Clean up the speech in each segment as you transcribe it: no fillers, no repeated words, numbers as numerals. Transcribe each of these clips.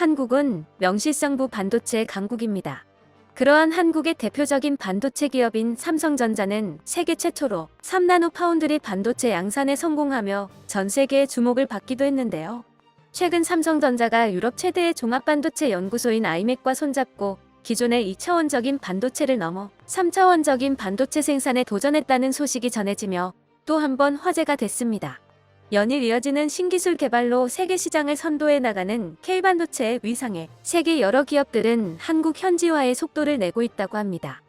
한국은 명실상부 반도체 강국입니다. 그러한 한국의 대표적인 반도체 기업인 삼성전자는 세계 최초로 3나노 파운드리 반도체 양산에 성공하며 전 세계의 주목을 받기도 했는데요. 최근 삼성전자가 유럽 최대의 종합반도체 연구소인 아이맥과 손잡고 기존의 2차원적인 반도체를 넘어 3차원적인 반도체 생산에 도전했다는 소식이 전해지며 또 한 번 화제가 됐습니다. 연일 이어지는 신기술 개발로 세계 시장을 선도해 나가는 K반도체의 위상에 세계 여러 기업들은 한국 현지화의 속도를 내고 있다고 합니다.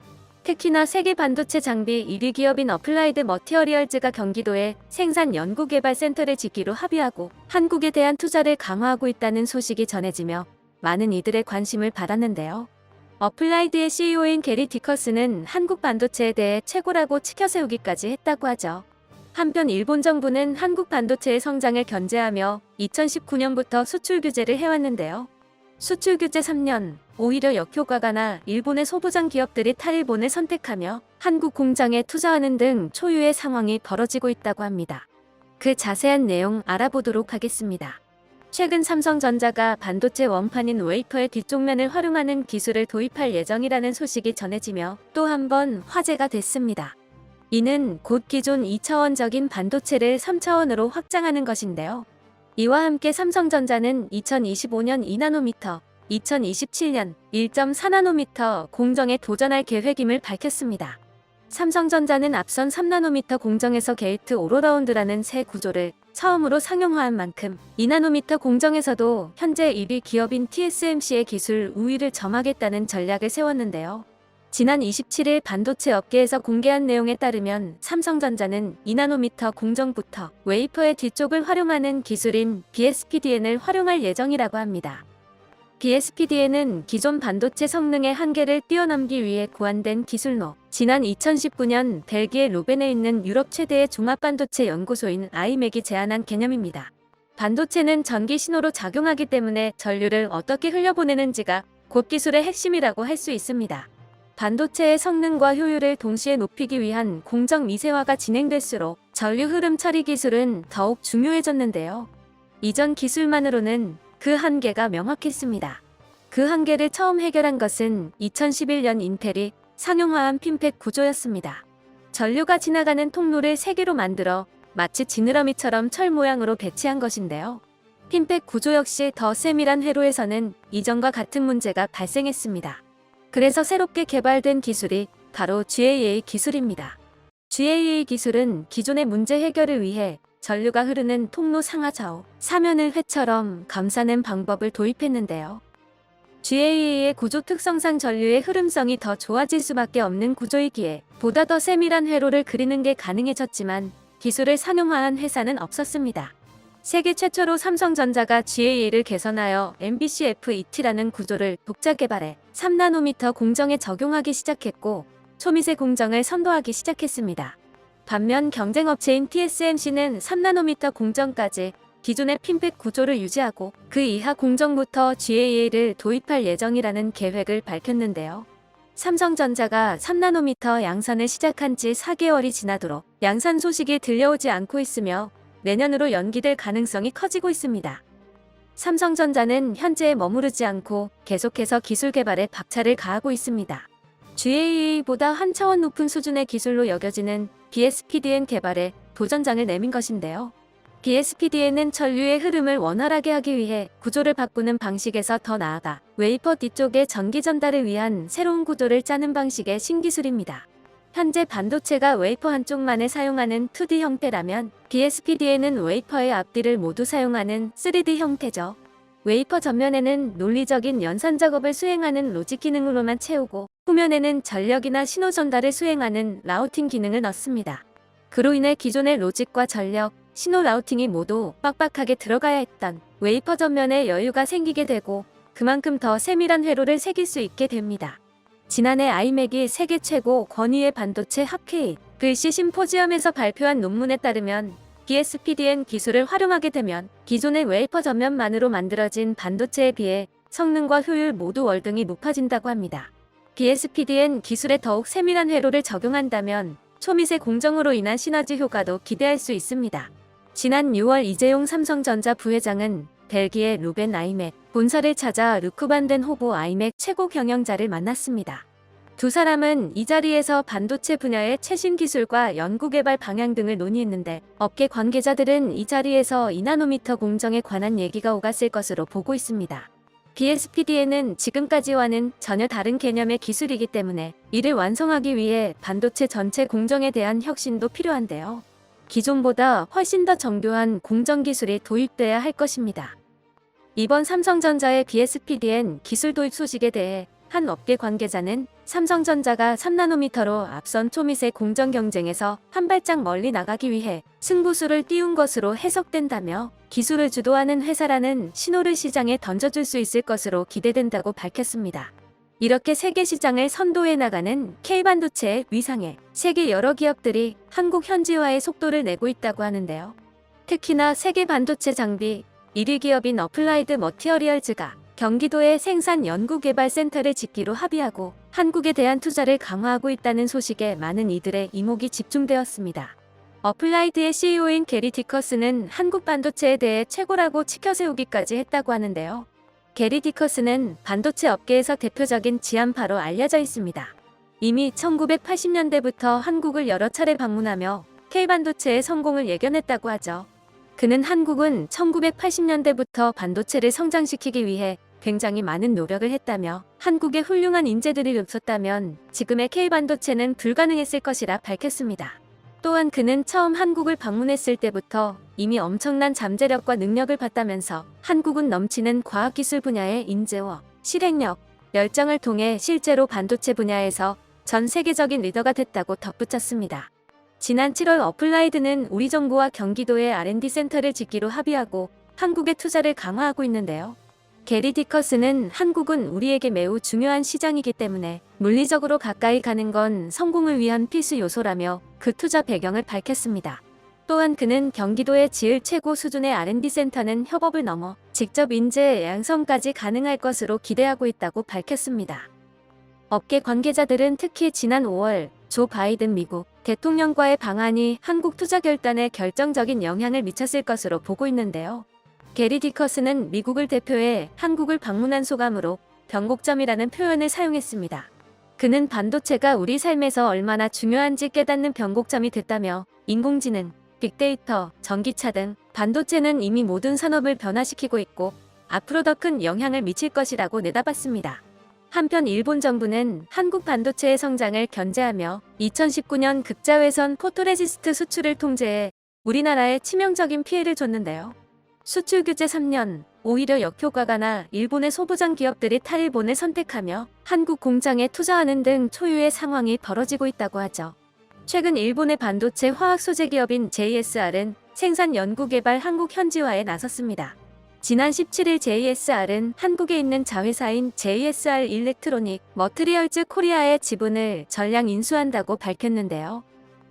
특히나 세계 반도체 장비 1위 기업인 어플라이드 머티어리얼즈가 경기도에 생산 연구개발 센터를 짓기로 합의하고 한국에 대한 투자를 강화하고 있다는 소식이 전해지며 많은 이들의 관심을 받았는데요. 어플라이드의 CEO인 게리 디커스는 한국 반도체에 대해 최고라고 치켜세우기까지 했다고 하죠. 한편 일본 정부는 한국 반도체의 성장을 견제하며 2019년부터 수출 규제를 해왔는데요. 수출 규제 3년, 오히려 역효과가 나 일본의 소부장 기업들이 탈일본을 선택하며 한국 공장에 투자하는 등 초유의 상황이 벌어지고 있다고 합니다. 그 자세한 내용 알아보도록 하겠습니다. 최근 삼성전자가 반도체 원판인 웨이퍼의 뒷쪽면을 활용하는 기술을 도입할 예정이라는 소식이 전해지며 또 한 번 화제가 됐습니다. 이는 곧 기존 2차원적인 반도체를 3차원으로 확장하는 것인데요. 이와 함께 삼성전자는 2025년 2나노미터, 2027년 1.4나노미터 공정에 도전할 계획임을 밝혔습니다. 삼성전자는 앞선 3나노미터 공정에서 게이트 오로라운드라는 새 구조를 처음으로 상용화한 만큼 2나노미터 공정에서도 현재 1위 기업인 TSMC의 기술 우위를 점하겠다는 전략을 세웠는데요. 지난 27일 반도체 업계에서 공개한 내용에 따르면 삼성전자는 2나노미터 공정부터 웨이퍼의 뒤쪽을 활용하는 기술인 BSPDN을 활용할 예정이라고 합니다. BSPDN은 기존 반도체 성능의 한계를 뛰어넘기 위해 고안된 기술로 지난 2019년 벨기에 로벤에 있는 유럽 최대의 종합반도체 연구소인 아이맥이 제안한 개념입니다. 반도체는 전기 신호로 작용하기 때문에 전류를 어떻게 흘려보내는지가 곧 기술의 핵심이라고 할 수 있습니다. 반도체의 성능과 효율을 동시에 높이기 위한 공정 미세화가 진행될수록 전류 흐름 처리 기술은 더욱 중요해졌는데요. 이전 기술만으로는 그 한계가 명확했습니다. 그 한계를 처음 해결한 것은 2011년 인텔이 상용화한 핀팩 구조였습니다. 전류가 지나가는 통로를 3개로 만들어 마치 지느러미처럼 철 모양으로 배치한 것인데요. 핀팩 구조 역시 더 세밀한 회로에서는 이전과 같은 문제가 발생했습니다. 그래서 새롭게 개발된 기술이 바로 GAA 기술입니다. GAA 기술은 기존의 문제 해결을 위해 전류가 흐르는 통로 상하 좌우, 사면을 회처럼 감싸는 방법을 도입했는데요. GAA의 구조 특성상 전류의 흐름성이 더 좋아질 수밖에 없는 구조이기에 보다 더 세밀한 회로를 그리는 게 가능해졌지만 기술을 상용화한 회사는 없었습니다. 세계 최초로 삼성전자가 GAA를 개선하여 MBCFET라는 구조를 독자 개발해 3나노미터 공정에 적용하기 시작했고 초미세 공정을 선도하기 시작했습니다. 반면 경쟁업체인 TSMC는 3나노미터 공정까지 기존의 핀팩 구조를 유지하고 그 이하 공정부터 GAA를 도입할 예정이라는 계획을 밝혔는데요. 삼성전자가 3나노미터 양산을 시작한 지 4개월이 지나도록 양산 소식이 들려오지 않고 있으며 내년으로 연기될 가능성이 커지고 있습니다. 삼성전자는 현재에 머무르지 않고 계속해서 기술 개발에 박차를 가하고 있습니다. GAA보다 한 차원 높은 수준의 기술로 여겨지는 BSPDN 개발에 도전장을 내민 것인데요. BSPDN은 전류의 흐름을 원활하게 하기 위해 구조를 바꾸는 방식에서 더 나아가 웨이퍼 뒤쪽의 전기 전달을 위한 새로운 구조를 짜는 방식의 신기술입니다. 현재 반도체가 웨이퍼 한쪽만을 사용하는 2D 형태라면 BSPDN은 웨이퍼의 앞뒤를 모두 사용하는 3D 형태죠. 웨이퍼 전면에는 논리적인 연산 작업을 수행하는 로직 기능으로만 채우고 후면에는 전력이나 신호 전달을 수행하는 라우팅 기능을 넣습니다. 그로 인해 기존의 로직과 전력, 신호 라우팅이 모두 빡빡하게 들어가야 했던 웨이퍼 전면에 여유가 생기게 되고 그만큼 더 세밀한 회로를 새길 수 있게 됩니다. 지난해 아이맥이 세계 최고 권위의 반도체 합회의 글씨 심포지엄에서 발표한 논문에 따르면 BSPDN 기술을 활용하게 되면 기존의 웨이퍼 전면만으로 만들어진 반도체에 비해 성능과 효율 모두 월등히 높아진다고 합니다. BSPDN 기술에 더욱 세밀한 회로를 적용한다면 초미세 공정으로 인한 시너지 효과도 기대할 수 있습니다. 지난 6월 이재용 삼성전자 부회장은 벨기에 루벤 아이맥 본사를 찾아 르쿠반덴 호보 아이맥 최고 경영자를 만났습니다. 두 사람은 이 자리에서 반도체 분야의 최신 기술과 연구개발 방향 등을 논의했는데 업계 관계자들은 이 자리에서 2나노미터 공정에 관한 얘기가 오갔을 것으로 보고 있습니다. BSPD에는 지금까지와는 전혀 다른 개념의 기술이기 때문에 이를 완성하기 위해 반도체 전체 공정에 대한 혁신도 필요한데요. 기존보다 훨씬 더 정교한 공정 기술이 도입돼야 할 것입니다. 이번 삼성전자의 BSPDN 기술 도입 소식에 대해 한 업계 관계자는 삼성전자가 3나노미터로 앞선 초미세 공정 경쟁에서 한 발짝 멀리 나가기 위해 승부수를 띄운 것으로 해석된다며 기술을 주도하는 회사라는 신호를 시장에 던져줄 수 있을 것으로 기대된다고 밝혔습니다. 이렇게 세계 시장을 선도해 나가는 K반도체의 위상에 세계 여러 기업들이 한국 현지화의 속도를 내고 있다고 하는데요. 특히나 세계 반도체 장비 1위 기업인 어플라이드 머티어리얼즈가 경기도에 생산 연구개발센터를 짓기로 합의하고 한국에 대한 투자를 강화하고 있다는 소식에 많은 이들의 이목이 집중되었습니다. 어플라이드의 CEO인 게리 디커스는 한국 반도체에 대해 최고라고 치켜세우기까지 했다고 하는데요. 게리 디커스는 반도체 업계에서 대표적인 지한파로 알려져 있습니다. 이미 1980년대부터 한국을 여러 차례 방문하며 K반도체의 성공을 예견했다고 하죠. 그는 한국은 1980년대부터 반도체를 성장시키기 위해 굉장히 많은 노력을 했다며 한국의 훌륭한 인재들이 없었다면 지금의 K반도체는 불가능했을 것이라 밝혔습니다. 또한 그는 처음 한국을 방문했을 때부터 이미 엄청난 잠재력과 능력을 봤다면서 한국은 넘치는 과학기술 분야의 인재와 실행력, 열정을 통해 실제로 반도체 분야에서 전 세계적인 리더가 됐다고 덧붙였습니다. 지난 7월 어플라이드는 우리 정부와 경기도에 R&D 센터를 짓기로 합의하고 한국의 투자를 강화하고 있는데요. 게리 디커스는 한국은 우리에게 매우 중요한 시장이기 때문에 물리적으로 가까이 가는 건 성공을 위한 필수 요소라며 그 투자 배경을 밝혔습니다. 또한 그는 경기도에 지을 최고 수준의 R&D 센터는 협업을 넘어 직접 인재 양성까지 가능할 것으로 기대하고 있다고 밝혔습니다. 업계 관계자들은 특히 지난 5월 조 바이든 미국 대통령과의 방한이 한국 투자 결단에 결정적인 영향을 미쳤을 것으로 보고 있는데요. 게리 디커스는 미국을 대표해 한국을 방문한 소감으로 변곡점이라는 표현을 사용했습니다. 그는 반도체가 우리 삶에서 얼마나 중요한지 깨닫는 변곡점이 됐다며 인공지능, 빅데이터, 전기차 등 반도체는 이미 모든 산업을 변화시키고 있고 앞으로 더 큰 영향을 미칠 것이라고 내다봤습니다. 한편 일본 정부는 한국 반도체의 성장을 견제하며 2019년 극자외선 포토레지스트 수출을 통제해 우리나라에 치명적인 피해를 줬는데요. 수출 규제 3년, 오히려 역효과가 나 일본의 소부장 기업들이 탈일본을 선택하며 한국 공장에 투자하는 등 초유의 상황이 벌어지고 있다고 하죠. 최근 일본의 반도체 화학 소재 기업인 JSR은 생산 연구개발 한국 현지화에 나섰습니다. 지난 17일 JSR은 한국에 있는 자회사인 JSR 일렉트로닉 머트리얼즈 코리아의 지분을 전량 인수한다고 밝혔는데요.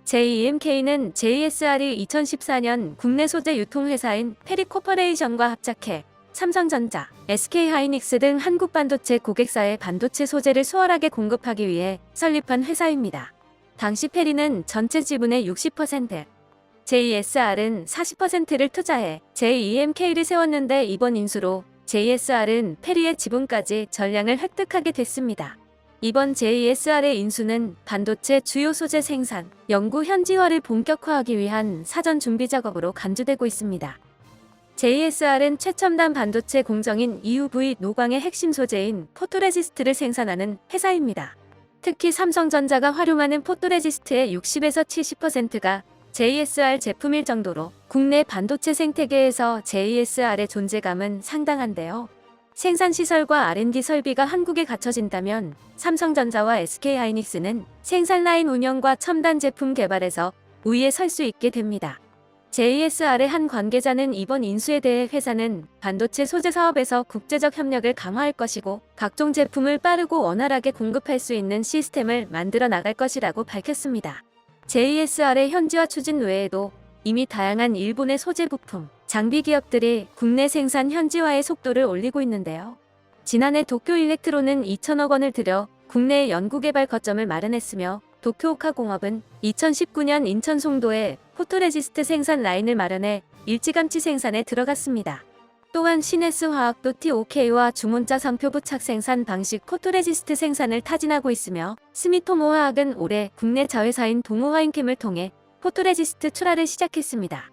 JEMK는 JSR이 2014년 국내 소재 유통회사인 페리코퍼레이션과 합작해 삼성전자, SK하이닉스 등 한국 반도체 고객사에 반도체 소재를 수월하게 공급하기 위해 설립한 회사입니다. 당시 페리는 전체 지분의 60%, JSR은 40%를 투자해 JEMK를 세웠는데 이번 인수로 JSR은 페리의 지분까지 전량을 획득하게 됐습니다. 이번 JSR의 인수는 반도체 주요 소재 생산, 연구 현지화를 본격화하기 위한 사전 준비 작업으로 간주되고 있습니다. JSR은 최첨단 반도체 공정인 EUV 노광의 핵심 소재인 포토레지스트를 생산하는 회사입니다. 특히 삼성전자가 활용하는 포토레지스트의 60에서 70%가 JSR 제품일 정도로 국내 반도체 생태계에서 JSR의 존재감은 상당한데요. 생산시설과 R&D 설비가 한국에 갖춰진다면 삼성전자와 SK하이닉스는 생산 라인 운영과 첨단 제품 개발에서 우위에 설 수 있게 됩니다. JSR의 한 관계자는 이번 인수에 대해 회사는 반도체 소재 사업에서 국제적 협력을 강화할 것이고 각종 제품을 빠르고 원활하게 공급할 수 있는 시스템을 만들어 나갈 것이라고 밝혔습니다. JSR의 현지화 추진 외에도 이미 다양한 일본의 소재 부품, 장비 기업들이 국내 생산 현지화의 속도를 올리고 있는데요. 지난해 도쿄 일렉트론은 2천억 원을 들여 국내 연구개발 거점을 마련했으며 도쿄오카공업은 2019년 인천 송도에 포토레지스트 생산 라인을 마련해 일찌감치 생산에 들어갔습니다. 또한 시네스 화학도 TOK와 주문자 상표 부착 생산 방식 포토레지스트 생산을 타진하고 있으며 스미토모 화학은 올해 국내 자회사인 동호화인캠을 통해 포토레지스트 출하를 시작했습니다.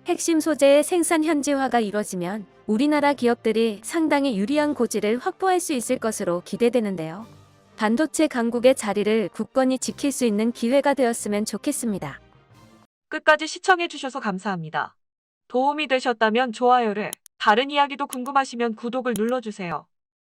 핵심 소재의 생산 현지화가 이뤄지면 우리나라 기업들이 상당히 유리한 고지를 확보할 수 있을 것으로 기대되는데요. 반도체 강국의 자리를 굳건히 지킬 수 있는 기회가 되었으면 좋겠습니다. 끝까지 시청해주셔서 감사합니다. 도움이 되셨다면 좋아요를, 다른 이야기도 궁금하시면 구독을 눌러주세요.